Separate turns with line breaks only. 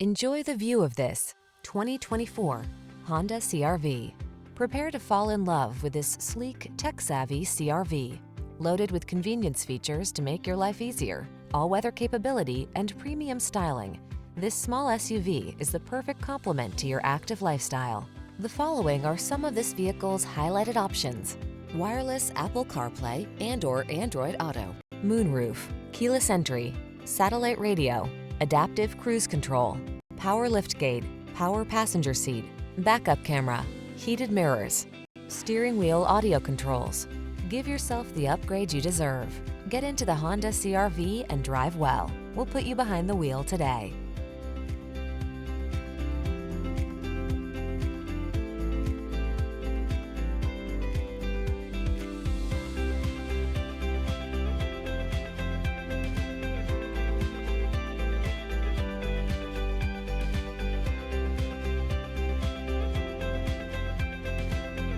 Enjoy the view of this 2024 Honda CR-V. Prepare to fall in love with this sleek, tech-savvy CR-V. Loaded with convenience features to make your life easier, all-weather capability, and premium styling, this small SUV is the perfect complement to your active lifestyle. The following are some of this vehicle's highlighted options: wireless Apple Carplay and/or Android Auto, moonroof, keyless entry, satellite radio, adaptive cruise control, power liftgate, power passenger seat, backup camera, heated mirrors, steering wheel audio controls. Give yourself the upgrade you deserve. Get into the Honda CR-V and drive well. We'll put you behind the wheel today.